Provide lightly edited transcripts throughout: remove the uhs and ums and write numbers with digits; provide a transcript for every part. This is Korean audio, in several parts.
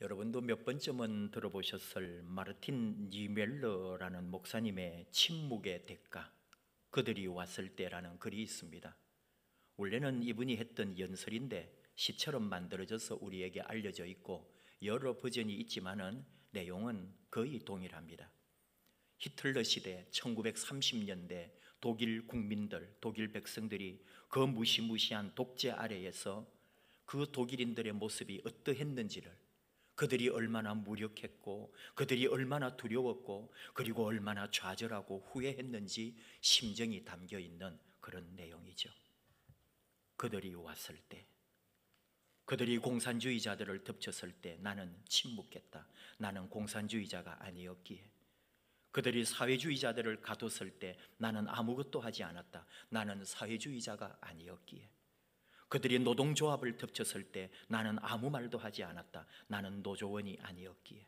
여러분도 몇 번쯤은 들어보셨을 마르틴 니멜러라는 목사님의 침묵의 대가, 그들이 왔을 때라는 글이 있습니다. 원래는 이분이 했던 연설인데 시처럼 만들어져서 우리에게 알려져 있고 여러 버전이 있지만은 내용은 거의 동일합니다. 히틀러 시대 1930년대 독일 국민들, 독일 백성들이 그 무시무시한 독재 아래에서 그 독일인들의 모습이 어떠했는지를, 그들이 얼마나 무력했고 그들이 얼마나 두려웠고 그리고 얼마나 좌절하고 후회했는지 심정이 담겨 있는 그런 내용이죠. 그들이 왔을 때, 그들이 공산주의자들을 덮쳤을 때 나는 침묵했다. 나는 공산주의자가 아니었기에. 그들이 사회주의자들을 가뒀을 때 나는 아무것도 하지 않았다. 나는 사회주의자가 아니었기에. 그들이 노동조합을 덮쳤을 때 나는 아무 말도 하지 않았다. 나는 노조원이 아니었기에.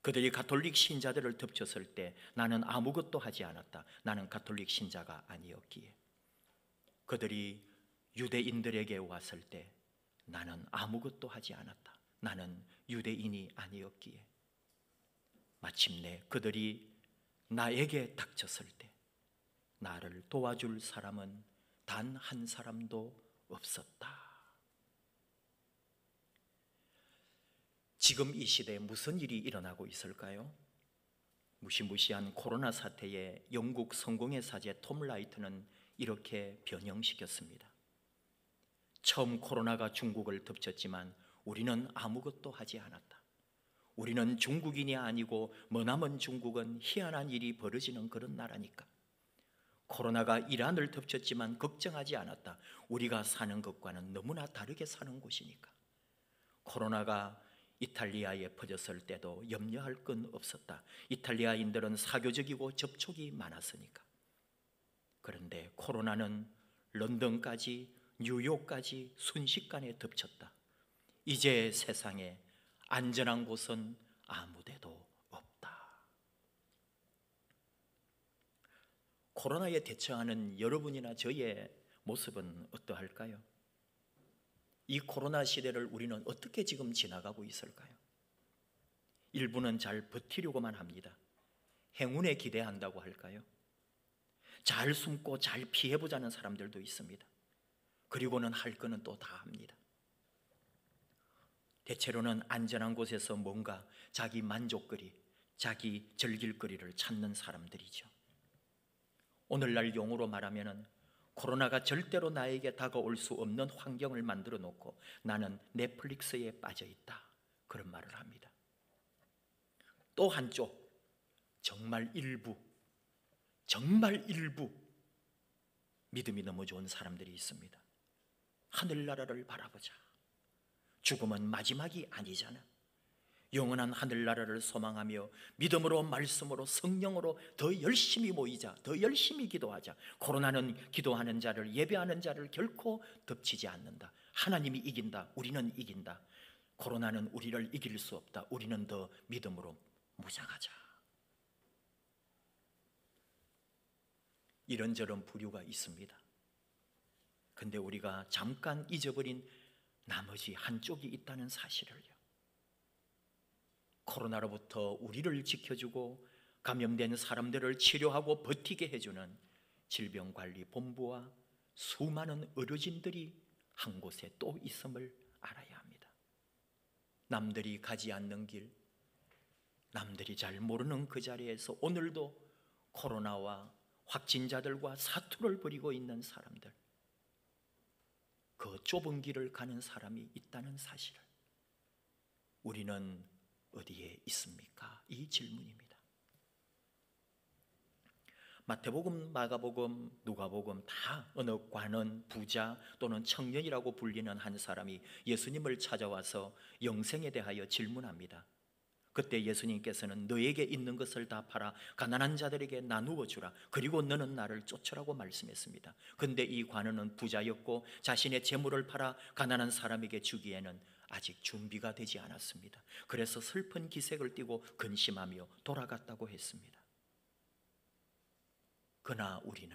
그들이 가톨릭 신자들을 덮쳤을 때 나는 아무것도 하지 않았다. 나는 가톨릭 신자가 아니었기에. 그들이 유대인들에게 왔을 때 나는 아무것도 하지 않았다. 나는 유대인이 아니었기에. 마침내 그들이 나에게 닥쳤을 때 나를 도와줄 사람은 단 한 사람도 없었다. 지금 이 시대에 무슨 일이 일어나고 있을까요? 무시무시한 코로나 사태에 영국 성공의 사제 톰 라이트는 이렇게 변형시켰습니다. 처음 코로나가 중국을 덮쳤지만 우리는 아무것도 하지 않았다. 우리는 중국인이 아니고 머나먼 중국은 희한한 일이 벌어지는 그런 나라니까. 코로나가 이란을 덮쳤지만 걱정하지 않았다. 우리가 사는 것과는 너무나 다르게 사는 곳이니까. 코로나가 이탈리아에 퍼졌을 때도 염려할 건 없었다. 이탈리아인들은 사교적이고 접촉이 많았으니까. 그런데 코로나는 런던까지 뉴욕까지 순식간에 덮쳤다. 이제 세상에 안전한 곳은 아무데도 없다. 코로나에 대처하는 여러분이나 저의 모습은 어떠할까요? 이 코로나 시대를 우리는 어떻게 지금 지나가고 있을까요? 일부는 잘 버티려고만 합니다. 행운에 기대한다고 할까요? 잘 숨고 잘 피해보자는 사람들도 있습니다. 그리고는 할 거는 또 다 합니다. 대체로는 안전한 곳에서 뭔가 자기 만족거리, 자기 즐길거리를 찾는 사람들이죠. 오늘날 용어로 말하면 코로나가 절대로 나에게 다가올 수 없는 환경을 만들어 놓고 나는 넷플릭스에 빠져 있다, 그런 말을 합니다. 또 한쪽, 정말 일부 믿음이 너무 좋은 사람들이 있습니다. 하늘나라를 바라보자. 죽음은 마지막이 아니잖아. 영원한 하늘나라를 소망하며 믿음으로, 말씀으로, 성령으로 더 열심히 모이자. 더 열심히 기도하자. 코로나는 기도하는 자를, 예배하는 자를 결코 덮치지 않는다. 하나님이 이긴다. 우리는 이긴다. 코로나는 우리를 이길 수 없다. 우리는 더 믿음으로 무장하자. 이런저런 부류가 있습니다. 근데 우리가 잠깐 잊어버린 나머지 한쪽이 있다는 사실을요. 코로나로부터 우리를 지켜주고 감염된 사람들을 치료하고 버티게 해주는 질병관리본부와 수많은 의료진들이 한 곳에 또 있음을 알아야 합니다. 남들이 가지 않는 길, 남들이 잘 모르는 그 자리에서 오늘도 코로나와 확진자들과 사투를 벌이고 있는 사람들, 그 좁은 길을 가는 사람이 있다는 사실을 우리는 어디에 있습니까? 이 질문입니다. 마태복음, 마가복음, 누가복음 다 어느 관원, 부자 또는 청년이라고 불리는 한 사람이 예수님을 찾아와서 영생에 대하여 질문합니다. 그때 예수님께서는 너에게 있는 것을 다 팔아 가난한 자들에게 나누어 주라. 그리고 너는 나를 쫓으라고 말씀했습니다. 그런데 이 관원은 부자였고 자신의 재물을 팔아 가난한 사람에게 주기에는 아직 준비가 되지 않았습니다. 그래서 슬픈 기색을 띠고 근심하며 돌아갔다고 했습니다. 그러나 우리는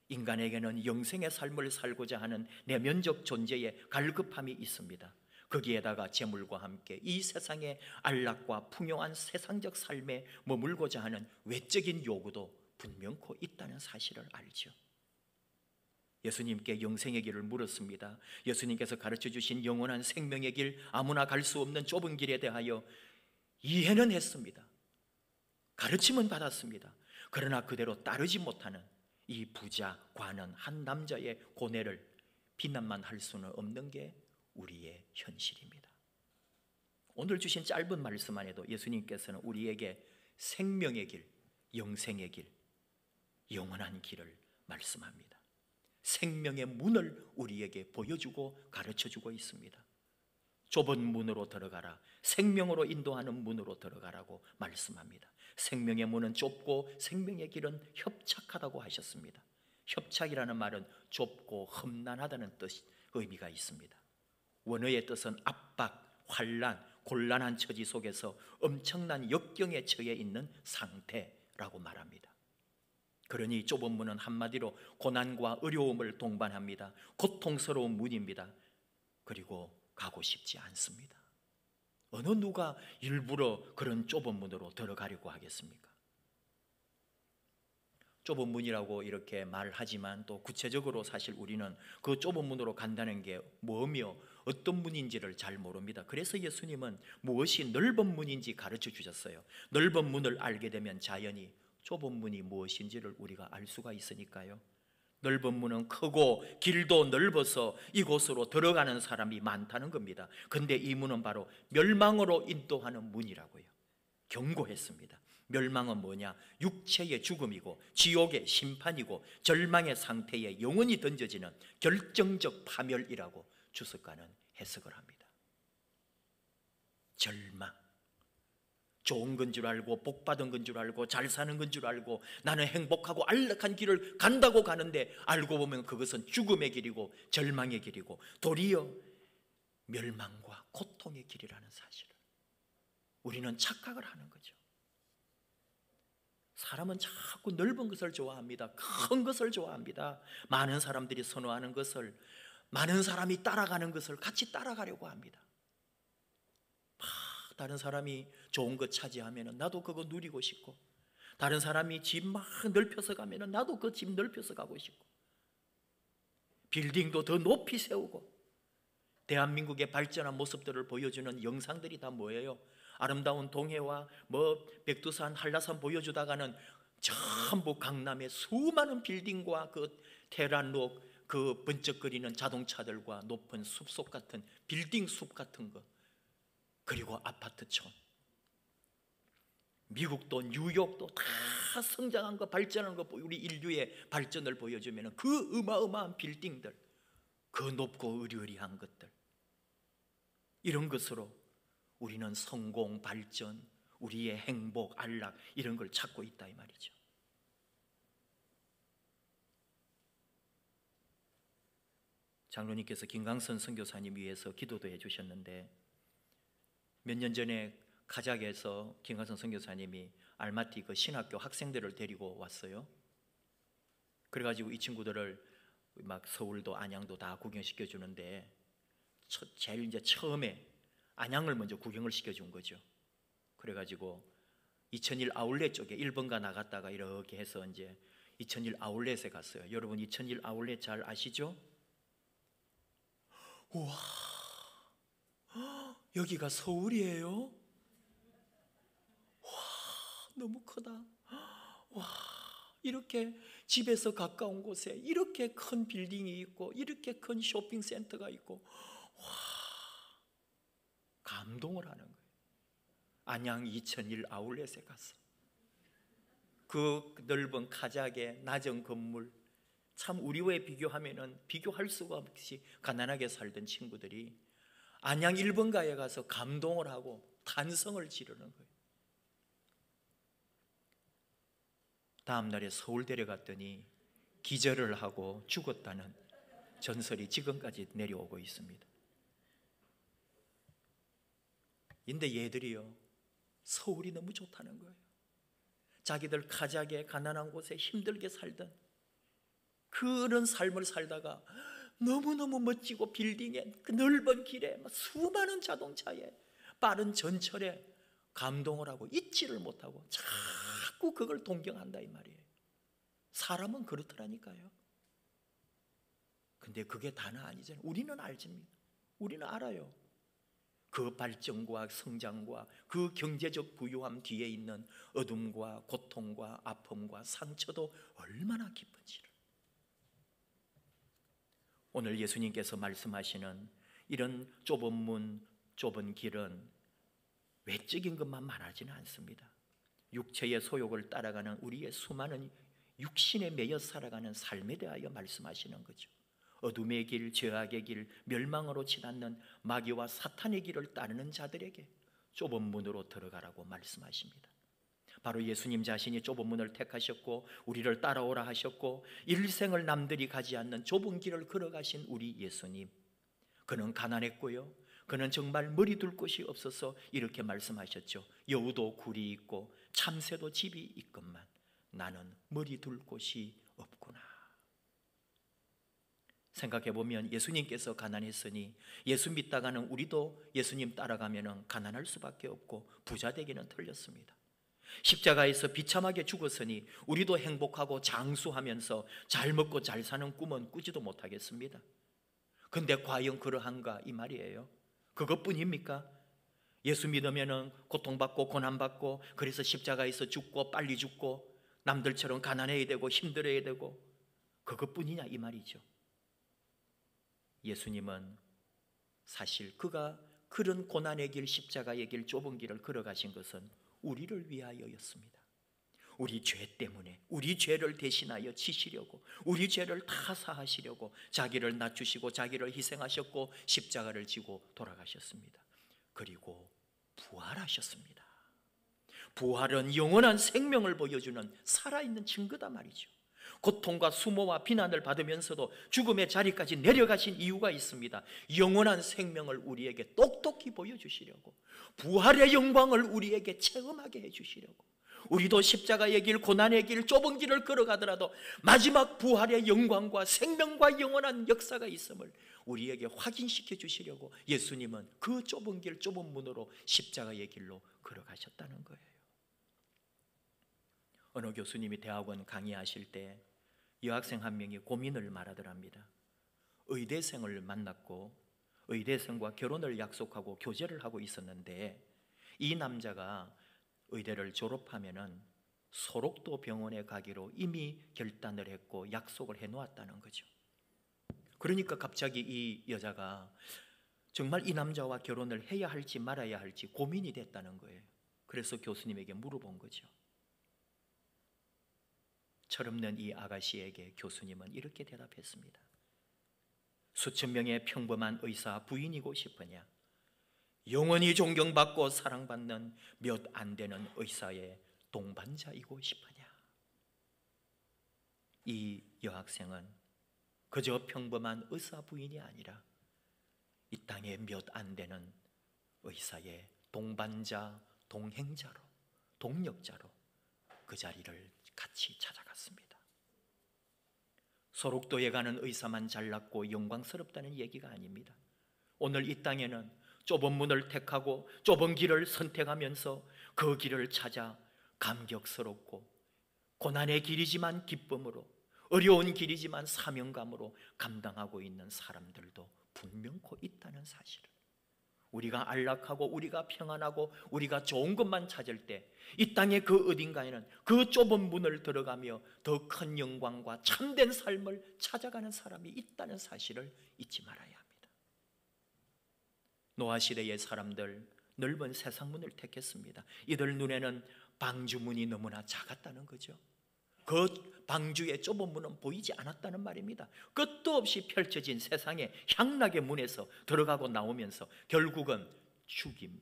인간에게는 영생의 삶을 살고자 하는 내면적 존재의 갈급함이 있습니다. 거기에다가 재물과 함께 이 세상의 안락과 풍요한 세상적 삶에 머물고자 하는 외적인 요구도 분명코 있다는 사실을 알죠. 예수님께 영생의 길을 물었습니다. 예수님께서 가르쳐 주신 영원한 생명의 길, 아무나 갈 수 없는 좁은 길에 대하여 이해는 했습니다. 가르침은 받았습니다. 그러나 그대로 따르지 못하는 이 부자 관원 한 남자의 고뇌를 비난만 할 수는 없는 게 우리의 현실입니다. 오늘 주신 짧은 말씀 안에도 예수님께서는 우리에게 생명의 길, 영생의 길, 영원한 길을 말씀합니다. 생명의 문을 우리에게 보여주고 가르쳐주고 있습니다. 좁은 문으로 들어가라, 생명으로 인도하는 문으로 들어가라고 말씀합니다. 생명의 문은 좁고 생명의 길은 협착하다고 하셨습니다. 협착이라는 말은 좁고 험난하다는 의미가 있습니다. 원어의 뜻은 압박, 환난, 곤란한 처지 속에서 엄청난 역경에 처해 있는 상태라고 말합니다. 그러니 좁은 문은 한마디로 고난과 어려움을 동반합니다. 고통스러운 문입니다. 그리고 가고 싶지 않습니다. 어느 누가 일부러 그런 좁은 문으로 들어가려고 하겠습니까? 좁은 문이라고 이렇게 말하지만 또 구체적으로 사실 우리는 그 좁은 문으로 간다는 게 뭐며 어떤 문인지를 잘 모릅니다. 그래서 예수님은 무엇이 넓은 문인지 가르쳐 주셨어요. 넓은 문을 알게 되면 자연히 좁은 문이 무엇인지를 우리가 알 수가 있으니까요. 넓은 문은 크고 길도 넓어서 이곳으로 들어가는 사람이 많다는 겁니다. 근데 이 문은 바로 멸망으로 인도하는 문이라고요. 경고했습니다. 멸망은 뭐냐? 육체의 죽음이고 지옥의 심판이고 절망의 상태에 영원히 던져지는 결정적 파멸이라고 주석가는 해석을 합니다. 절망, 좋은 건 줄 알고 복 받은 건 줄 알고 잘 사는 건 줄 알고 나는 행복하고 안락한 길을 간다고 가는데 알고 보면 그것은 죽음의 길이고 절망의 길이고 도리어 멸망과 고통의 길이라는 사실을 우리는 착각을 하는 거죠. 사람은 자꾸 넓은 것을 좋아합니다. 큰 것을 좋아합니다. 많은 사람들이 선호하는 것을, 많은 사람이 따라가는 것을 같이 따라가려고 합니다. 다른 사람이 좋은 것 차지하면 나도 그거 누리고 싶고, 다른 사람이 집 막 넓혀서 가면 나도 그 집 넓혀서 가고 싶고, 빌딩도 더 높이 세우고, 대한민국의 발전한 모습들을 보여주는 영상들이 다 뭐예요? 아름다운 동해와 백두산, 한라산 보여주다가는 전부 강남의 수많은 빌딩과 그 테란록, 그 번쩍거리는 자동차들과 높은 숲속 같은 빌딩 숲 같은 거, 그리고 아파트촌, 미국도 뉴욕도 다 성장한 거, 발전한 거, 우리 인류의 발전을 보여주면 그 어마어마한 빌딩들, 그 높고 으리으리한 것들, 이런 것으로 우리는 성공, 발전, 우리의 행복, 안락 이런 걸 찾고 있다 이 말이죠. 장로님께서 김강선 선교사님 위해서 기도도 해주셨는데, 몇 년 전에 카자흐에서 김강선 선교사님이 알마티 그 신학교 학생들을 데리고 왔어요. 그래가지고 이 친구들을 막 서울도 안양도 다 구경시켜 주는데, 제일 이제 처음에 안양을 먼저 구경을 시켜준 거죠. 그래가지고 2001 아울렛 쪽에 1번가 나갔다가 이렇게 해서 이제 2001 아울렛에 갔어요. 여러분 2001 아울렛 잘 아시죠? 우와, 여기가 서울이에요? 와, 너무 크다. 와, 이렇게 집에서 가까운 곳에 이렇게 큰 빌딩이 있고 이렇게 큰 쇼핑센터가 있고, 와, 감동을 하는 거예요. 안양 2001 아울렛에 가서 그 넓은 카자흐의 낮은 건물, 참 우리와 비교하면은 비교할 수가 없이 가난하게 살던 친구들이 안양 1번가에 가서 감동을 하고 탄성을 지르는 거예요. 다음 날에 서울 데려갔더니 기절을 하고 죽었다는 전설이 지금까지 내려오고 있습니다. 근데 얘들이요, 서울이 너무 좋다는 거예요. 자기들 카자흐의 가난한 곳에 힘들게 살던 그런 삶을 살다가 너무너무 멋지고 빌딩에 그 넓은 길에 수많은 자동차에 빠른 전철에 감동을 하고 잊지를 못하고 자꾸 그걸 동경한다 이 말이에요. 사람은 그렇더라니까요. 근데 그게 다는 아니잖아요. 우리는 알집니다. 우리는 알아요. 그 발전과 성장과 그 경제적 부유함 뒤에 있는 어둠과 고통과 아픔과 상처도 얼마나 깊은지를. 오늘 예수님께서 말씀하시는 이런 좁은 문, 좁은 길은 외적인 것만 말하지는 않습니다. 육체의 소욕을 따라가는 우리의 수많은 육신에 매여 살아가는 삶에 대하여 말씀하시는 거죠. 어둠의 길, 죄악의 길, 멸망으로 치닫는 마귀와 사탄의 길을 따르는 자들에게 좁은 문으로 들어가라고 말씀하십니다. 바로 예수님 자신이 좁은 문을 택하셨고 우리를 따라오라 하셨고 일생을 남들이 가지 않는 좁은 길을 걸어가신 우리 예수님, 그는 가난했고요, 그는 정말 머리 둘 곳이 없어서 이렇게 말씀하셨죠. 여우도 굴이 있고 참새도 집이 있건만 나는 머리 둘 곳이 없구나. 생각해보면 예수님께서 가난했으니 예수 믿다가는 우리도 예수님 따라가면 가난할 수밖에 없고 부자 되기는 틀렸습니다. 십자가에서 비참하게 죽었으니 우리도 행복하고 장수하면서 잘 먹고 잘 사는 꿈은 꾸지도 못하겠습니다. 근데 과연 그러한가 이 말이에요. 그것뿐입니까? 예수 믿으면 고통받고 고난받고 그래서 십자가에서 죽고 빨리 죽고 남들처럼 가난해야 되고 힘들어야 되고 그것뿐이냐 이 말이죠. 예수님은 사실 그가 그런 고난의 길, 십자가의 길, 좁은 길을 걸어가신 것은 우리를 위하여였습니다. 우리 죄 때문에 우리 죄를 대신하여 지시려고 우리 죄를 다 사하시려고 자기를 낮추시고 자기를 희생하셨고 십자가를 지고 돌아가셨습니다. 그리고 부활하셨습니다. 부활은 영원한 생명을 보여주는 살아있는 증거다 말이죠. 고통과 수모와 비난을 받으면서도 죽음의 자리까지 내려가신 이유가 있습니다. 영원한 생명을 우리에게 똑똑히 보여주시려고, 부활의 영광을 우리에게 체험하게 해주시려고, 우리도 십자가의 길, 고난의 길, 좁은 길을 걸어가더라도 마지막 부활의 영광과 생명과 영원한 역사가 있음을 우리에게 확인시켜 주시려고 예수님은 그 좁은 길, 좁은 문으로 십자가의 길로 걸어가셨다는 거예요. 어느 교수님이 대학원 강의하실 때 여학생 한 명이 고민을 말하더랍니다. 의대생을 만났고 의대생과 결혼을 약속하고 교제를 하고 있었는데 이 남자가 의대를 졸업하면은 소록도 병원에 가기로 이미 결단을 했고 약속을 해놓았다는 거죠. 그러니까 갑자기 이 여자가 정말 이 남자와 결혼을 해야 할지 말아야 할지 고민이 됐다는 거예요. 그래서 교수님에게 물어본 거죠. 철없는 이 아가씨에게 교수님은 이렇게 대답했습니다. 수천 명의 평범한 의사 부인이고 싶으냐? 영원히 존경받고 사랑받는 몇 안 되는 의사의 동반자이고 싶으냐? 이 여학생은 그저 평범한 의사 부인이 아니라 이 땅에 몇 안 되는 의사의 동반자, 동행자로, 동력자로 그 자리를 같이 찾아갔습니다. 소록도에 가는 의사만 잘났고 영광스럽다는 얘기가 아닙니다. 오늘 이 땅에는 좁은 문을 택하고 좁은 길을 선택하면서 그 길을 찾아 감격스럽고 고난의 길이지만 기쁨으로, 어려운 길이지만 사명감으로 감당하고 있는 사람들도 분명코 있다는 사실을, 우리가 안락하고 우리가 평안하고 우리가 좋은 것만 찾을 때 이 땅의 그 어딘가에는 그 좁은 문을 들어가며 더 큰 영광과 참된 삶을 찾아가는 사람이 있다는 사실을 잊지 말아야 합니다. 노아 시대의 사람들 넓은 세상 문을 택했습니다. 이들 눈에는 방주문이 너무나 작았다는 거죠. 그 방주의 좁은 문은 보이지 않았다는 말입니다. 끝도 없이 펼쳐진 세상의 향락의 문에서 들어가고 나오면서 결국은 죽임,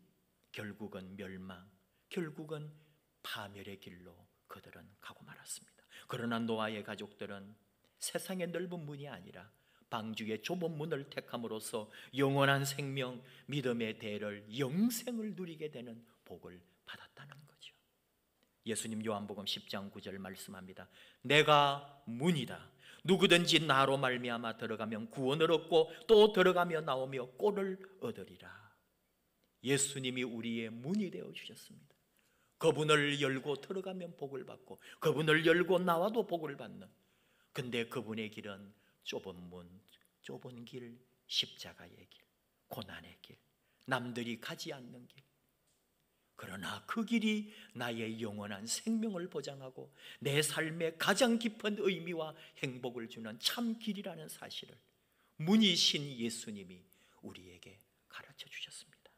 결국은 멸망, 결국은 파멸의 길로 그들은 가고 말았습니다. 그러나 노아의 가족들은 세상의 넓은 문이 아니라 방주의 좁은 문을 택함으로써 영원한 생명, 믿음의 대를, 영생을 누리게 되는 복을 받았다는 거죠. 예수님 요한복음 10장 9절 말씀합니다. 내가 문이다. 누구든지 나로 말미암아 들어가면 구원을 얻고 또 들어가며 나오며 꼴을 얻으리라. 예수님이 우리의 문이 되어 주셨습니다. 그분을 열고 들어가면 복을 받고 그분을 열고 나와도 복을 받는, 근데 그분의 길은 좁은 문, 좁은 길, 십자가의 길, 고난의 길, 남들이 가지 않는 길. 그러나 그 길이 나의 영원한 생명을 보장하고 내 삶에 가장 깊은 의미와 행복을 주는 참 길이라는 사실을 문이신 예수님이 우리에게 가르쳐 주셨습니다.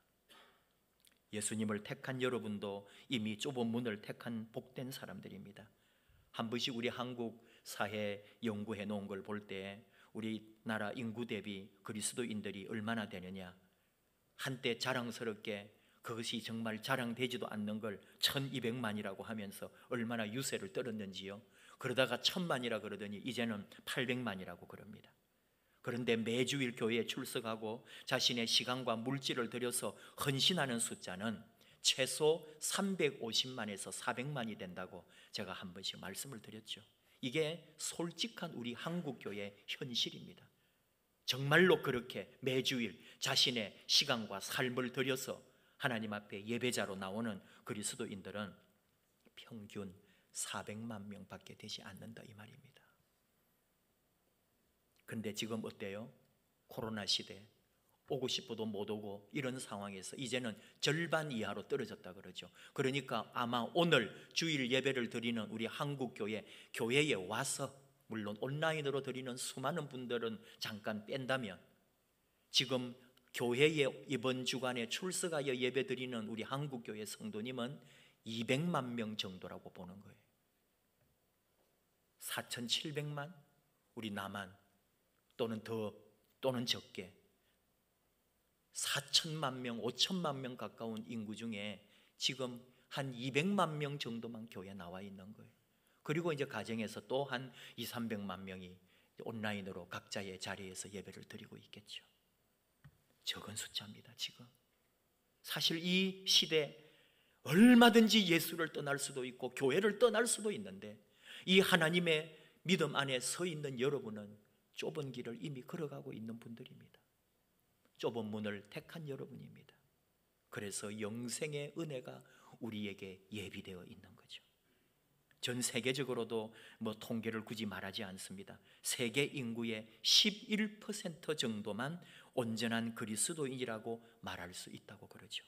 예수님을 택한 여러분도 이미 좁은 문을 택한 복된 사람들입니다. 한 번씩 우리 한국 사회 연구해 놓은 걸 볼 때 우리나라 인구 대비 그리스도인들이 얼마나 되느냐, 한때 자랑스럽게 그것이 정말 자랑되지도 않는 걸 1200만이라고 하면서 얼마나 유세를 떨었는지요. 그러다가 1000만이라 그러더니 이제는 800만이라고 그럽니다. 그런데 매주일 교회에 출석하고 자신의 시간과 물질을 들여서 헌신하는 숫자는 최소 350만에서 400만이 된다고 제가 한 번씩 말씀을 드렸죠. 이게 솔직한 우리 한국교회의 현실입니다. 정말로 그렇게 매주일 자신의 시간과 삶을 들여서 하나님 앞에 예배자로 나오는 그리스도인들은 평균 400만 명밖에 되지 않는다 이 말입니다. 근데 지금 어때요? 코로나 시대 오고 싶어도 못 오고 이런 상황에서 이제는 절반 이하로 떨어졌다 그러죠. 그러니까 아마 오늘 주일 예배를 드리는 우리 한국교회 교회에 와서, 물론 온라인으로 드리는 수많은 분들은 잠깐 뺀다면, 지금 교회에 이번 주간에 출석하여 예배 드리는 우리 한국교회 성도님은 200만 명 정도라고 보는 거예요. 4,700만? 우리 남한 또는 더 또는 적게 4천만 명, 5천만 명 가까운 인구 중에 지금 한 200만 명 정도만 교회에 나와 있는 거예요. 그리고 이제 가정에서 또 한 200~300만 명이 온라인으로 각자의 자리에서 예배를 드리고 있겠죠. 적은 숫자입니다. 지금 사실 이 시대 얼마든지 예수를 떠날 수도 있고 교회를 떠날 수도 있는데, 이 하나님의 믿음 안에 서 있는 여러분은 좁은 길을 이미 걸어가고 있는 분들입니다. 좁은 문을 택한 여러분입니다. 그래서 영생의 은혜가 우리에게 예비되어 있는 거죠. 전 세계적으로도 통계를 굳이 말하지 않습니다. 세계 인구의 11% 정도만 온전한 그리스도인이라고 말할 수 있다고 그러죠.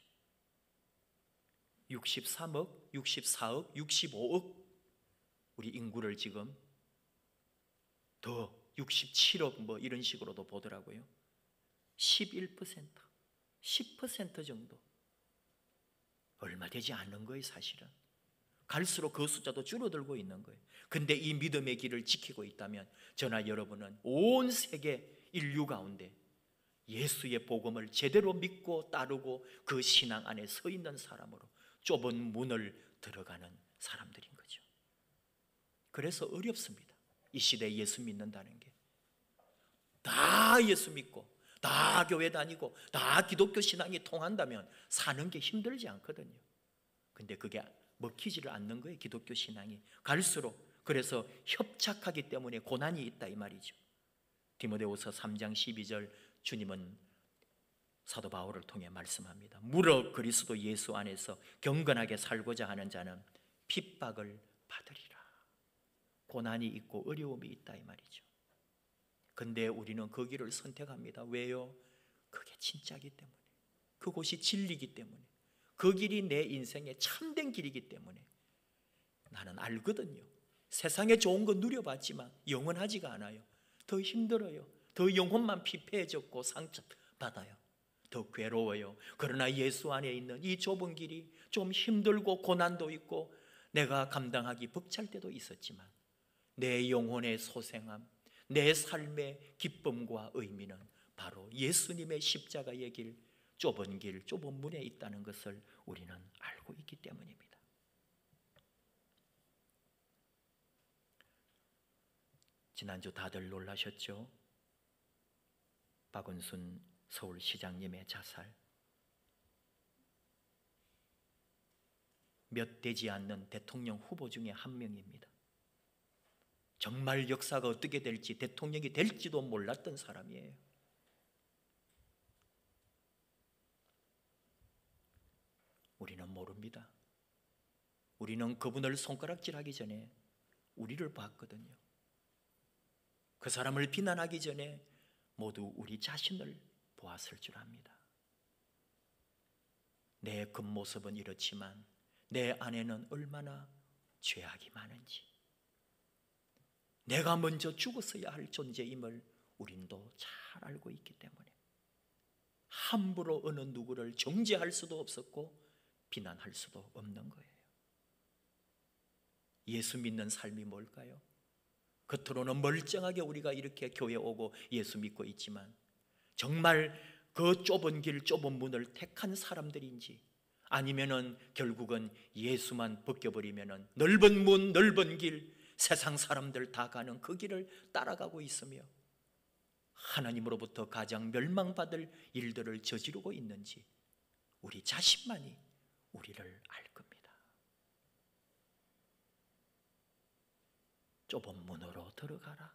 63억, 64억, 65억 우리 인구를 지금 더 67억 이런 식으로도 보더라고요. 11%, 10% 정도, 얼마 되지 않는 거예요. 사실은 갈수록 그 숫자도 줄어들고 있는 거예요. 근데 이 믿음의 길을 지키고 있다면 저나 여러분은 온 세계 인류 가운데 예수의 복음을 제대로 믿고 따르고 그 신앙 안에 서 있는 사람으로 좁은 문을 들어가는 사람들인 거죠. 그래서 어렵습니다. 이 시대에 예수 믿는다는 게. 다 예수 믿고 다 교회 다니고 다 기독교 신앙이 통한다면 사는 게 힘들지 않거든요. 근데 그게 먹히지를 않는 거예요. 기독교 신앙이 갈수록. 그래서 협착하기 때문에 고난이 있다 이 말이죠. 디모데후서 3장 12절 주님은 사도 바울을 통해 말씀합니다. 무릇 그리스도 예수 안에서 경건하게 살고자 하는 자는 핍박을 받으리라. 고난이 있고 어려움이 있다 이 말이죠. 근데 우리는 그 길을 선택합니다. 왜요? 그게 진짜기 때문에, 그곳이 진리이기 때문에, 그 길이 내 인생의 참된 길이기 때문에. 나는 알거든요. 세상에 좋은 거 누려봤지만 영원하지가 않아요. 더 힘들어요. 더 영혼만 피폐해졌고 상처받아요. 더 괴로워요. 그러나 예수 안에 있는 이 좁은 길이 좀 힘들고 고난도 있고 내가 감당하기 벅찰 때도 있었지만 내 영혼의 소생함, 내 삶의 기쁨과 의미는 바로 예수님의 십자가의 길, 좁은 길, 좁은 문에 있다는 것을 우리는 알고 있기 때문입니다. 지난주 다들 놀라셨죠? 박은순 서울시장님의 자살. 몇 되지 않는 대통령 후보 중에 한 명입니다. 정말 역사가 어떻게 될지, 대통령이 될지도 몰랐던 사람이에요. 우리는 모릅니다. 우리는 그분을 손가락질하기 전에 우리를 봤거든요. 그 사람을 비난하기 전에 모두 우리 자신을 보았을 줄 압니다. 내 겉모습은 이렇지만 내 안에는 얼마나 죄악이 많은지, 내가 먼저 죽었어야 할 존재임을 우린도 잘 알고 있기 때문에 함부로 어느 누구를 정죄할 수도 없었고 비난할 수도 없는 거예요. 예수 믿는 삶이 뭘까요? 겉으로는 멀쩡하게 우리가 이렇게 교회 오고 예수 믿고 있지만 정말 그 좁은 길, 좁은 문을 택한 사람들인지, 아니면은 결국은 예수만 벗겨버리면은 넓은 문, 넓은 길, 세상 사람들 다 가는 그 길을 따라가고 있으며 하나님으로부터 가장 멸망받을 일들을 저지르고 있는지 우리 자신만이 우리를 알 겁니다. 좁은 문으로 들어가라.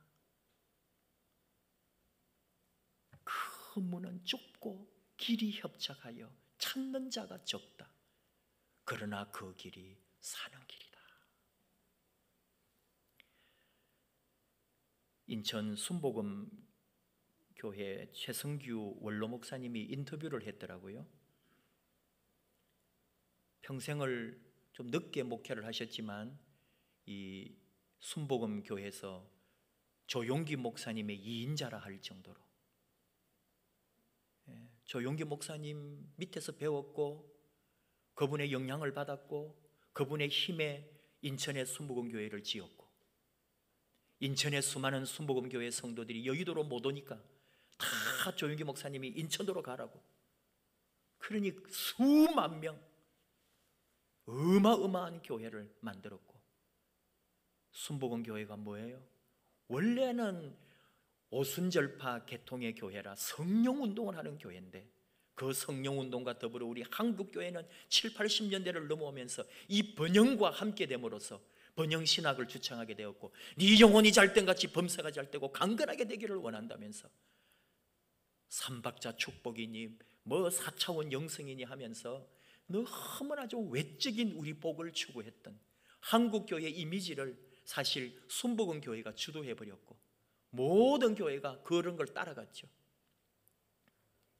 그 문은 좁고 길이 협착하여 찾는 자가 적다. 그러나 그 길이 사는 길이다. 인천 순복음 교회 최성규 원로 목사님이 인터뷰를 했더라고요. 평생을 좀 늦게 목회를 하셨지만 이 순복음 교회에서 조용기 목사님의 2인자라 할 정도로, 조용기 목사님 밑에서 배웠고 그분의 영향을 받았고 그분의 힘에 인천의 순복음 교회를 지었고, 인천의 수많은 순복음 교회 성도들이 여의도로 못 오니까 다 조용기 목사님이 인천으로 가라고, 그러니 수만 명 어마어마한 교회를 만들었고, 순복음 교회가 뭐예요? 원래는 오순절파 계통의 교회라 성령운동을 하는 교회인데, 그 성령운동과 더불어 우리 한국교회는 7, 80년대를 넘어오면서 이 번영과 함께 됨으로써 번영신학을 주창하게 되었고, 네 영혼이 잘된같이 범사가 잘되고 강건하게 되기를 원한다면서 삼박자 축복이니 뭐 4차원 영성이니 하면서 너무나 좀 외적인 우리 복을 추구했던 한국교회 이미지를 사실 순복음 교회가 주도해버렸고 모든 교회가 그런 걸 따라갔죠.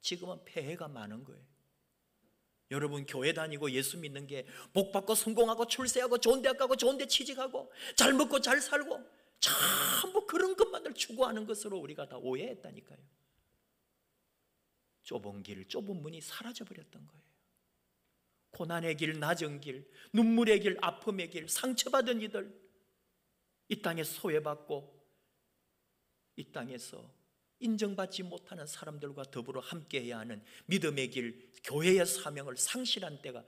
지금은 폐해가 많은 거예요. 여러분, 교회 다니고 예수 믿는 게 복받고 성공하고 출세하고 좋은 대학 가고 좋은 데 취직하고 잘 먹고 잘 살고 전부 그런 것만을 추구하는 것으로 우리가 다 오해했다니까요. 좁은 길, 좁은 문이 사라져버렸던 거예요. 고난의 길, 낮은 길, 눈물의 길, 아픔의 길, 상처받은 이들, 이 땅에 소외받고 이 땅에서 인정받지 못하는 사람들과 더불어 함께해야 하는 믿음의 길, 교회의 사명을 상실한 때가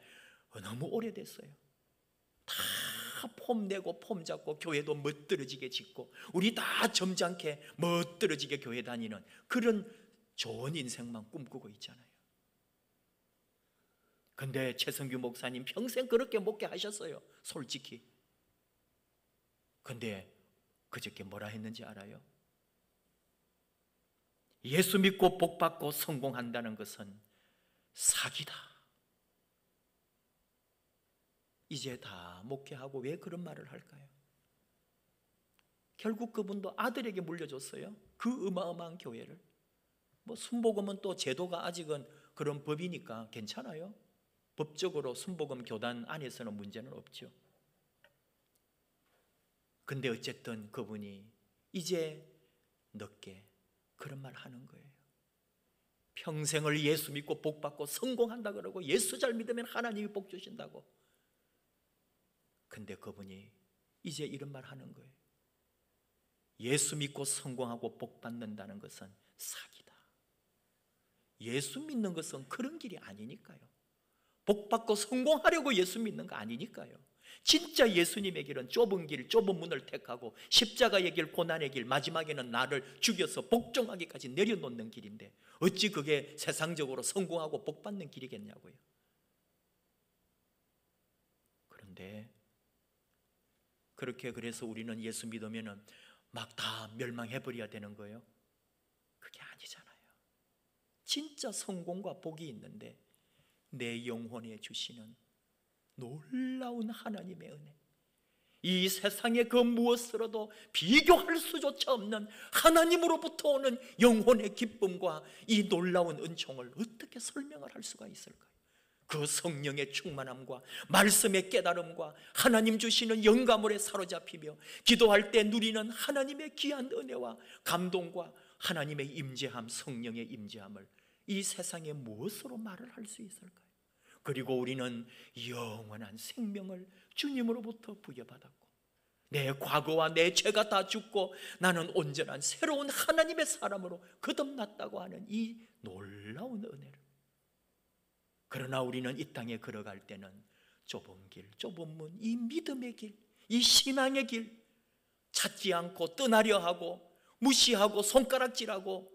너무 오래됐어요. 다 폼내고 폼잡고 교회도 멋들어지게 짓고 우리 다 점잖게 멋들어지게 교회 다니는 그런 좋은 인생만 꿈꾸고 있잖아요. 근데 최성규 목사님 평생 그렇게 목회하셨어요, 솔직히. 근데 그저께 뭐라 했는지 알아요? 예수 믿고 복받고 성공한다는 것은 사기다. 이제 다 목회하고 왜 그런 말을 할까요? 결국 그분도 아들에게 물려줬어요, 그 어마어마한 교회를. 뭐 순복음은 또 제도가 아직은 그런 법이니까 괜찮아요. 법적으로 순복음 교단 안에서는 문제는 없죠. 근데 어쨌든 그분이 이제 늦게 그런 말 하는 거예요. 평생을 예수 믿고 복 받고 성공한다 그러고 예수 잘 믿으면 하나님이 복 주신다고. 근데 그분이 이제 이런 말 하는 거예요. 예수 믿고 성공하고 복 받는다는 것은 사기다. 예수 믿는 것은 그런 길이 아니니까요. 복 받고 성공하려고 예수 믿는 거 아니니까요. 진짜 예수님의 길은 좁은 길, 좁은 문을 택하고 십자가의 길, 고난의 길, 마지막에는 나를 죽여서 복종하기까지 내려놓는 길인데 어찌 그게 세상적으로 성공하고 복 받는 그래서 우리는 예수 믿으면은 막 다 멸망해버려야 되는 거예요? 그게 아니잖아요. 진짜 성공과 복이 있는데 내 영혼에 주시는 놀라운 하나님의 은혜, 이 세상의 그 무엇으로도 비교할 수조차 없는 하나님으로부터 오는 영혼의 기쁨과 이 놀라운 은총을 어떻게 설명을 할 수가 있을까요? 그 성령의 충만함과 말씀의 깨달음과 하나님 주시는 영감을에 사로잡히며 기도할 때 누리는 하나님의 귀한 은혜와 감동과 하나님의 임재함, 성령의 임재함을 이 세상에 무엇으로 말을 할 수 있을까요? 그리고 우리는 영원한 생명을 주님으로부터 부여받았고 내 과거와 내 죄가 다 죽고 나는 온전한 새로운 하나님의 사람으로 거듭났다고 하는 이 놀라운 은혜를, 그러나 우리는 이 땅에 걸어갈 때는 좁은 길, 좁은 문, 이 믿음의 길, 이 신앙의 길 찾지 않고 떠나려 하고 무시하고 손가락질하고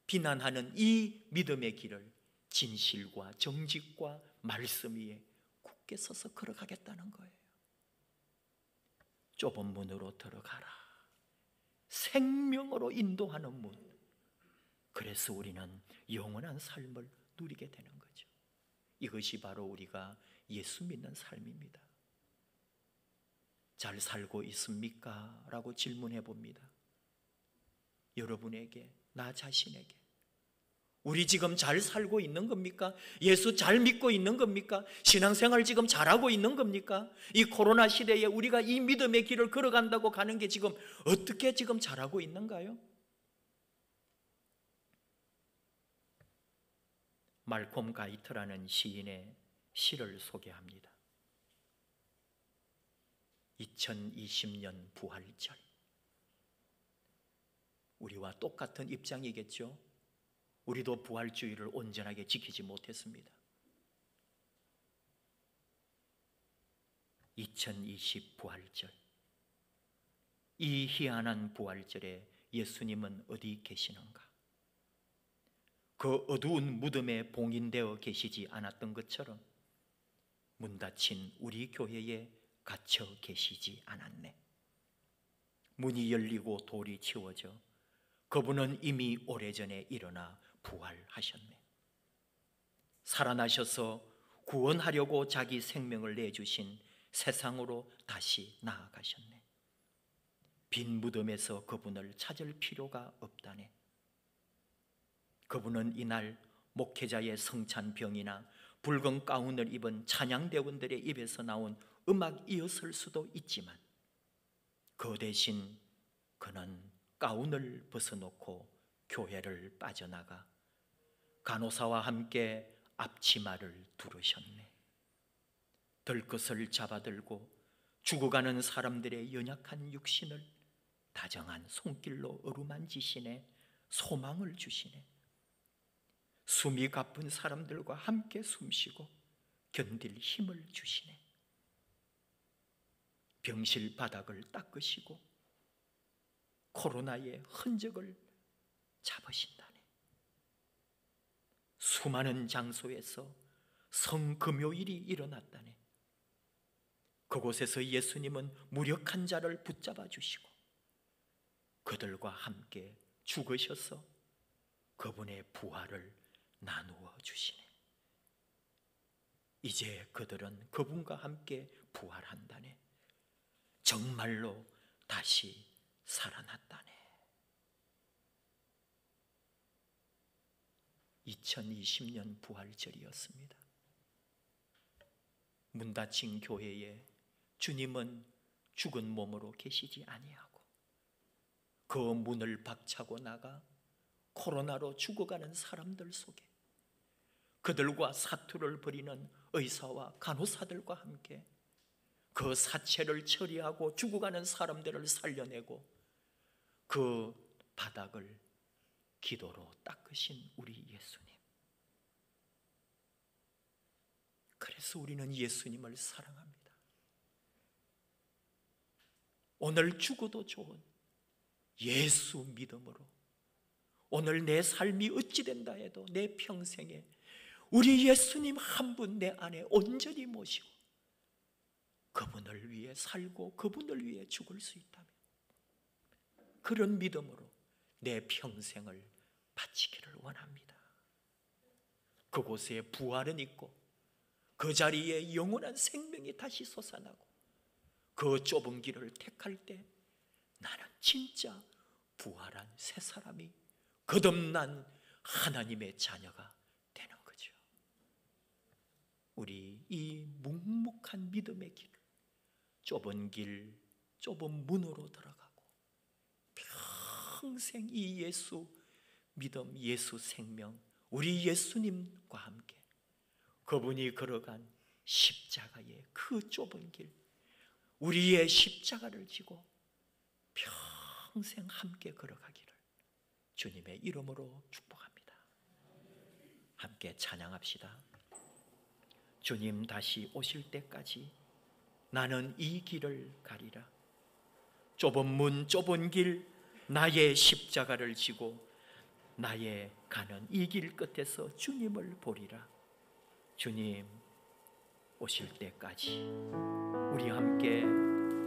비난하는 이 믿음의 길을 진실과 정직과 말씀 위에 굳게 서서 걸어가겠다는 거예요. 좁은 문으로 들어가라. 생명으로 인도하는 문. 그래서 우리는 영원한 삶을 누리게 되는 거죠. 이것이 바로 우리가 예수 믿는 삶입니다. 잘 살고 있습니까? 라고 질문해 봅니다. 여러분에게, 나 자신에게. 우리 지금 잘 살고 있는 겁니까? 예수 잘 믿고 있는 겁니까? 신앙생활 지금 잘하고 있는 겁니까? 이 코로나 시대에 우리가 이 믿음의 길을 걸어간다고 가는 게 지금 어떻게 지금 잘하고 있는가요? 말콤 가이트라는 시인의 시를 소개합니다. 2020년 부활절. 우리와 똑같은 입장이겠죠? 우리도 부활주의를 온전하게 지키지 못했습니다. 2020 부활절. 이 희한한 부활절에 예수님은 어디 계시는가? 그 어두운 무덤에 봉인되어 계시지 않았던 것처럼 문 닫힌 우리 교회에 갇혀 계시지 않았네. 문이 열리고 돌이 치워져 그분은 이미 오래전에 일어나 부활하셨네. 살아나셔서 구원하려고 자기 생명을 내주신 세상으로 다시 나아가셨네. 빈 무덤에서 그분을 찾을 필요가 없다네. 그분은 이날 목회자의 성찬병이나 붉은 가운을 입은 찬양대원들의 입에서 나온 음악이었을 수도 있지만 그 대신 그는 가운을 벗어놓고 교회를 빠져나가 간호사와 함께 앞치마를 두르셨네. 들것을 잡아들고 죽어가는 사람들의 연약한 육신을 다정한 손길로 어루만지시네. 소망을 주시네. 숨이 가쁜 사람들과 함께 숨쉬고 견딜 힘을 주시네. 병실 바닥을 닦으시고 코로나의 흔적을 잡으신다네. 수많은 장소에서 성금요일이 일어났다네. 그곳에서 예수님은 무력한 자를 붙잡아 주시고 그들과 함께 죽으셔서 그분의 부활을 나누어 주시네. 이제 그들은 그분과 함께 부활한다네. 정말로 다시 살아났다네. 2020년 부활절이었습니다. 문 닫힌 교회에 주님은 죽은 몸으로 계시지 아니하고 그 문을 박차고 나가 코로나로 죽어가는 사람들 속에 그들과 사투를 벌이는 의사와 간호사들과 함께 그 사체를 처리하고 죽어가는 사람들을 살려내고 그 바닥을 기도로 닦으신 우리 예수님. 그래서 우리는 예수님을 사랑합니다. 오늘 죽어도 좋은 예수 믿음으로 오늘 내 삶이 어찌 된다 해도 내 평생에 우리 예수님 한 분 내 안에 온전히 모시고 그분을 위해 살고 그분을 위해 죽을 수 있다면 그런 믿음으로 내 평생을 바치기를 원합니다. 그곳에 부활은 있고 그 자리에 영원한 생명이 다시 솟아나고 그 좁은 길을 택할 때 나는 진짜 부활한 새 사람이 거듭난 하나님의 자녀가 되는 거죠. 우리 이 묵묵한 믿음의 길을 좁은 길, 좁은 문으로 들어가고 평생 이 예수 믿음, 예수 생명, 우리 예수님과 함께 그분이 걸어간 십자가의 그 좁은 길, 우리의 십자가를 지고 평생 함께 걸어가기를 주님의 이름으로 축복합니다. 함께 찬양합시다. 주님 다시 오실 때까지 나는 이 길을 가리라. 좁은 문, 좁은 길, 나의 십자가를 지고 나의 가는 이 길 끝에서 주님을 보리라. 주님 오실 때까지 우리 함께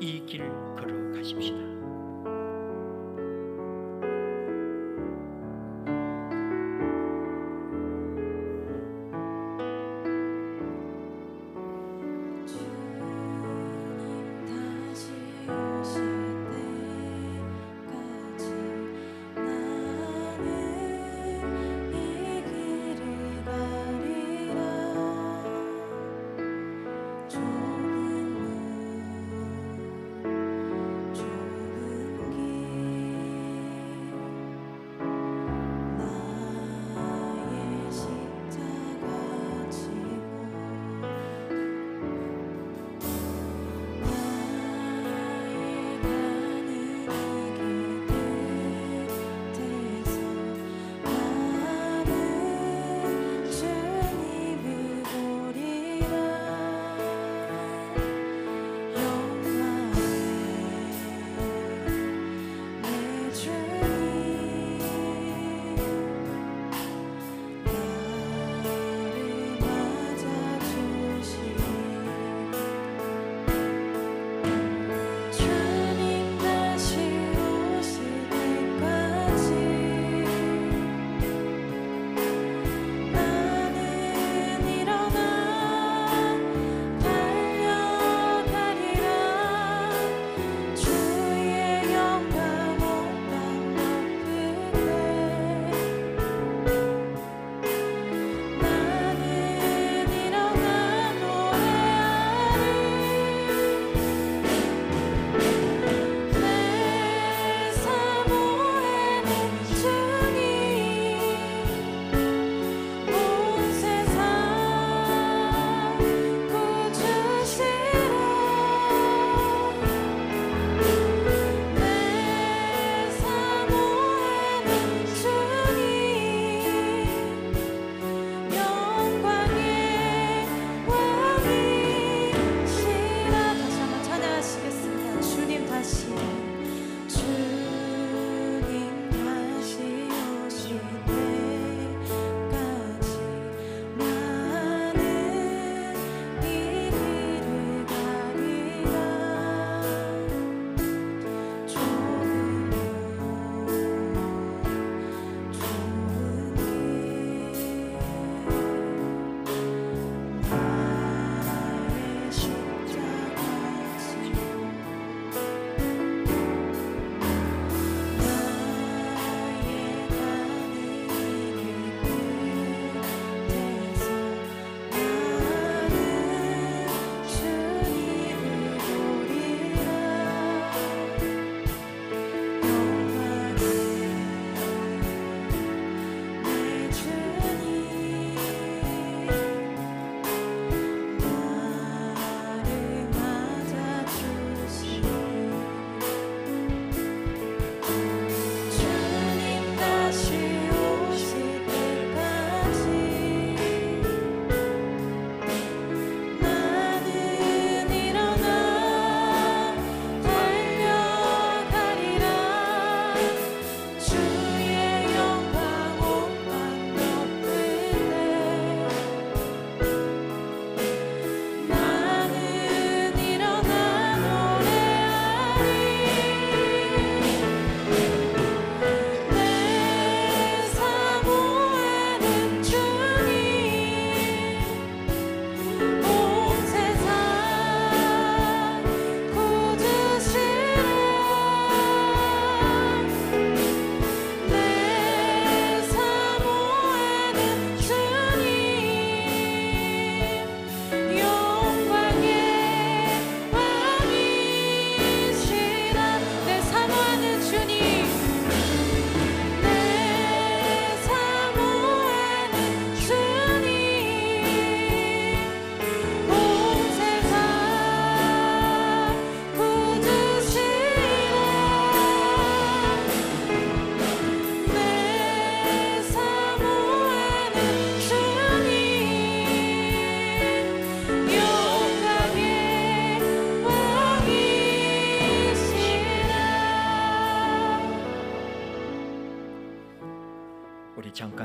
이 길 걸어가십시다. 좁은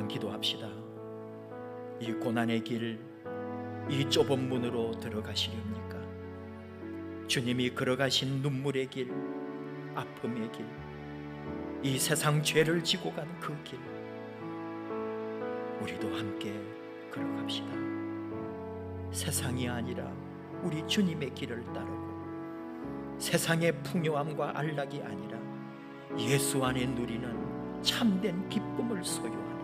한번 기도합시다. 이 고난의 길, 이 좁은 문으로 들어가시렵니까? 주님이 걸어가신 눈물의 길, 아픔의 길, 이 세상 죄를 지고 간 그 길, 우리도 함께 걸어갑시다. 세상이 아니라 우리 주님의 길을 따르고, 세상의 풍요함과 안락이 아니라 예수 안에 누리는 참된 기쁨을 소유하는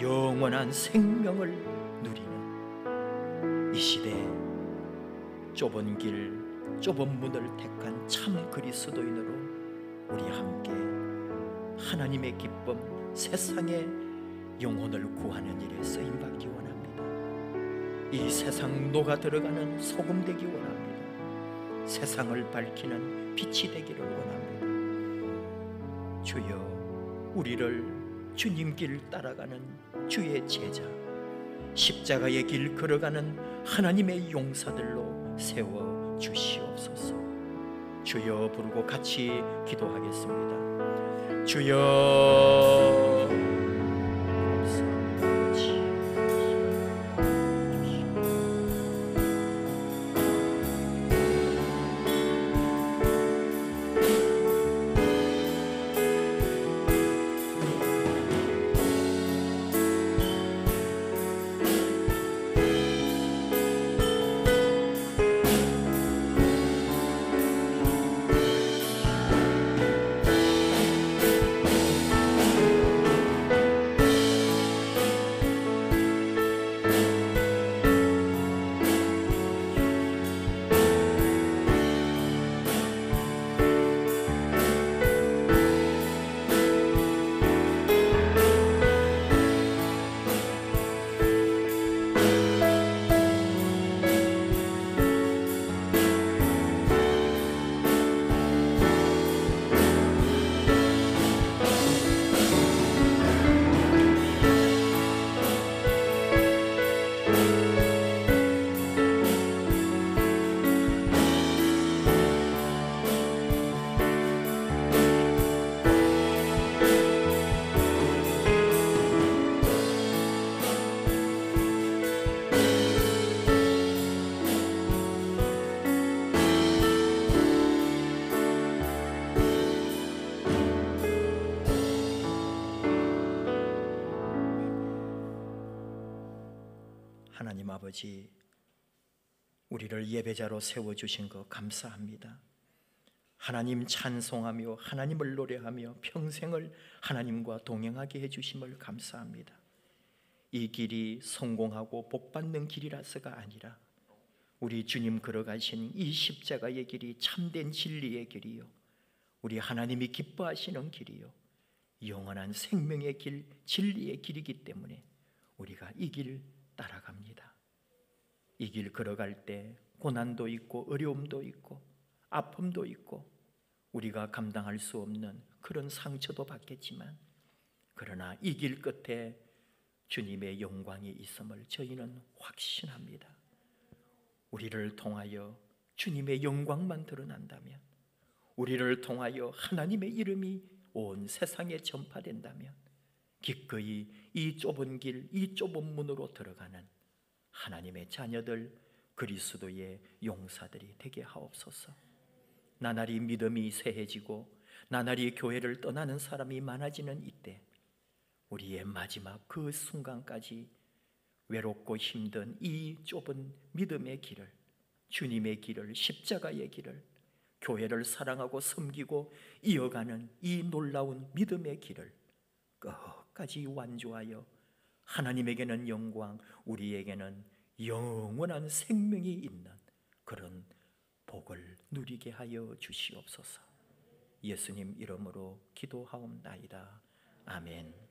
영원한 생명을 누리는 이 시대에 좁은 길, 좁은 문을 택한 참 그리스도인으로 우리 함께 하나님의 기쁨, 세상의 영혼을 구하는 일에 쓰임받기 원합니다. 이 세상 녹아 들어가는 소금 되기 원합니다. 세상을 밝히는 빛이 되기를 원합니다. 주여, 우리를 주님 길 따라가는 주의 제자, 십자가의 길 걸어가는 하나님의 용사들로 세워 주시옵소서. 주여 부르고 같이 기도하겠습니다. 주여, 하나님 아버지, 우리를 예배자로 세워주신 것 감사합니다. 하나님 찬송하며 하나님을 노래하며 평생을 하나님과 동행하게 해주심을 감사합니다. 이 길이 성공하고 복받는 길이라서가 아니라 우리 주님 걸어가신 이 십자가의 길이 참된 진리의 길이요, 우리 하나님이 기뻐하시는 길이요, 영원한 생명의 길, 진리의 길이기 때문에 우리가 이 길 따라갑니다. 이 길 걸어갈 때 고난도 있고 어려움도 있고 아픔도 있고 우리가 감당할 수 없는 그런 상처도 받겠지만, 그러나 이 길 끝에 주님의 영광이 있음을 저희는 확신합니다. 우리를 통하여 주님의 영광만 드러난다면, 우리를 통하여 하나님의 이름이 온 세상에 전파된다면 기꺼이 이 좁은 길, 이 좁은 문으로 들어가는 하나님의 자녀들, 그리스도의 용사들이 되게 하옵소서. 나날이 믿음이 쇠해지고 나날이 교회를 떠나는 사람이 많아지는 이때, 우리의 마지막 그 순간까지 외롭고 힘든 이 좁은 믿음의 길을, 주님의 길을, 십자가의 길을, 교회를 사랑하고 섬기고 이어가는 이 놀라운 믿음의 길을 끝까지 완주하여 하나님에게는 영광, 우리에게는 영원한 생명이 있는 그런 복을 누리게 하여 주시옵소서. 예수님 이름으로 기도하옵나이다. 아멘.